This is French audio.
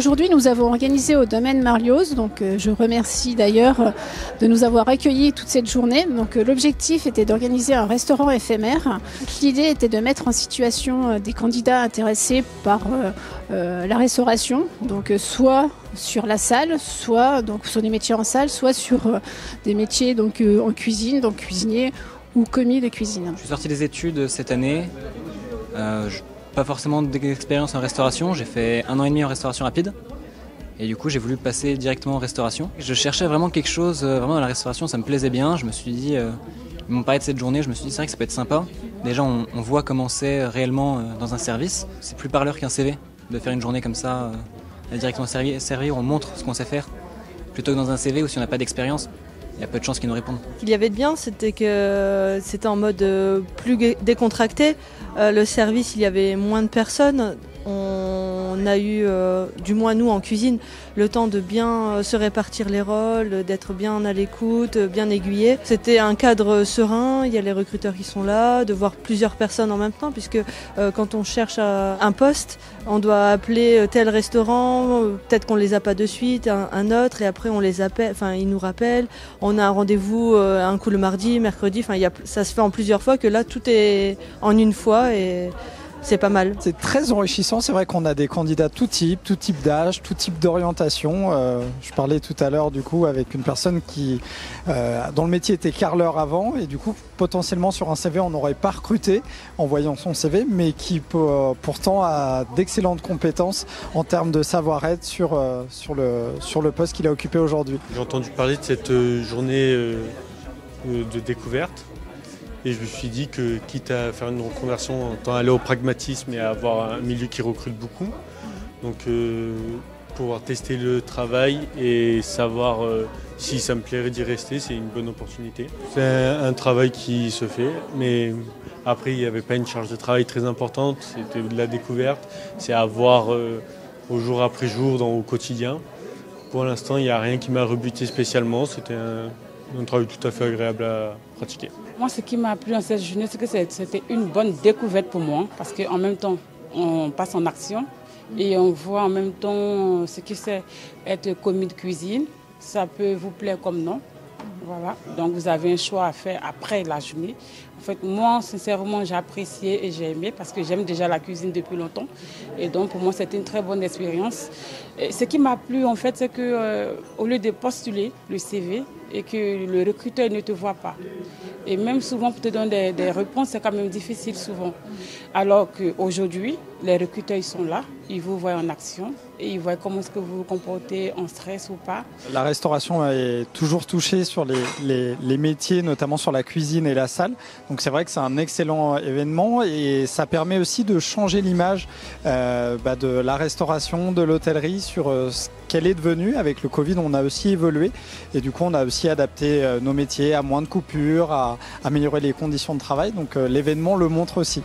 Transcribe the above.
Aujourd'hui, nous avons organisé au domaine Marlioz, donc je remercie d'ailleurs de nous avoir accueillis toute cette journée. Donc l'objectif était d'organiser un restaurant éphémère. L'idée était de mettre en situation des candidats intéressés par la restauration, donc soit sur la salle, soit donc sur des métiers en salle, soit sur des métiers donc en cuisine, donc cuisinier ou commis de cuisine. Je suis sorti des études cette année. Pas forcément d'expérience en restauration, j'ai fait 1 an et demi en restauration rapide et du coup j'ai voulu passer directement en restauration. Je cherchais vraiment quelque chose, vraiment dans la restauration ça me plaisait bien, je me suis dit, ils m'ont parlé de cette journée, je me suis dit c'est vrai que ça peut être sympa. Déjà on voit comment c'est réellement dans un service, c'est plus parleur qu'un CV de faire une journée comme ça, directement servir, on montre ce qu'on sait faire, plutôt que dans un CV où si on n'a pas d'expérience, il y a peu de chances qu'ils nous répondent. Ce qu'il y avait de bien, c'était que c'était en mode plus décontracté. Le service, il y avait moins de personnes. On a eu, du moins nous en cuisine, le temps de bien se répartir les rôles, d'être bien à l'écoute, bien aiguillé. C'était un cadre serein, il y a les recruteurs qui sont là, de voir plusieurs personnes en même temps, puisque quand on cherche un poste, on doit appeler tel restaurant, peut-être qu'on les a pas de suite, un autre, et après on les appelle, enfin ils nous rappellent. On a un rendez-vous un coup le mardi, mercredi, enfin ça se fait en plusieurs fois, que là tout est en une fois et c'est pas mal. C'est très enrichissant, c'est vrai qu'on a des candidats tout type d'âge, tout type d'orientation. Je parlais tout à l'heure du coup avec une personne qui dont le métier était carreleur avant et du coup potentiellement sur un CV on n'aurait pas recruté en voyant son CV, mais qui pourtant a d'excellentes compétences en termes de savoir-être sur le poste qu'il a occupé aujourd'hui. J'ai entendu parler de cette journée de découverte. Et je me suis dit que, quitte à faire une reconversion, autant aller au pragmatisme et à avoir un milieu qui recrute beaucoup. Donc pouvoir tester le travail et savoir si ça me plairait d'y rester, c'est une bonne opportunité. C'est un travail qui se fait, mais après il n'y avait pas une charge de travail très importante, c'était de la découverte, c'est à voir au jour après jour au quotidien. Pour l'instant il n'y a rien qui m'a rebuté spécialement, c'était un travail tout à fait agréable à pratiquer. Moi, ce qui m'a plu dans cette journée, c'est que c'était une bonne découverte pour moi, parce qu'en même temps, on passe en action et on voit en même temps ce que c'est être commis de cuisine. Ça peut vous plaire comme non. Voilà. Donc, vous avez un choix à faire après la journée. En fait, moi, sincèrement, j'ai apprécié et j'ai aimé parce que j'aime déjà la cuisine depuis longtemps. Et donc, pour moi, c'était une très bonne expérience. Et ce qui m'a plu, en fait, c'est qu'au lieu de postuler le CV et que le recruteur ne te voit pas, et même souvent pour te donner des réponses, c'est quand même difficile souvent. Alors qu'aujourd'hui, les recruteurs ils sont là, ils vous voient en action et ils voient comment est-ce que vous vous comportez en stress ou pas. La restauration est toujours touchée sur les métiers, notamment sur la cuisine et la salle. Donc c'est vrai que c'est un excellent événement et ça permet aussi de changer l'image de la restauration, de l'hôtellerie sur ce qu'elle est devenue. Avec le Covid, on a aussi évolué et du coup on a aussi adapté nos métiers à moins de coupures, à améliorer les conditions de travail. Donc l'événement le montre aussi.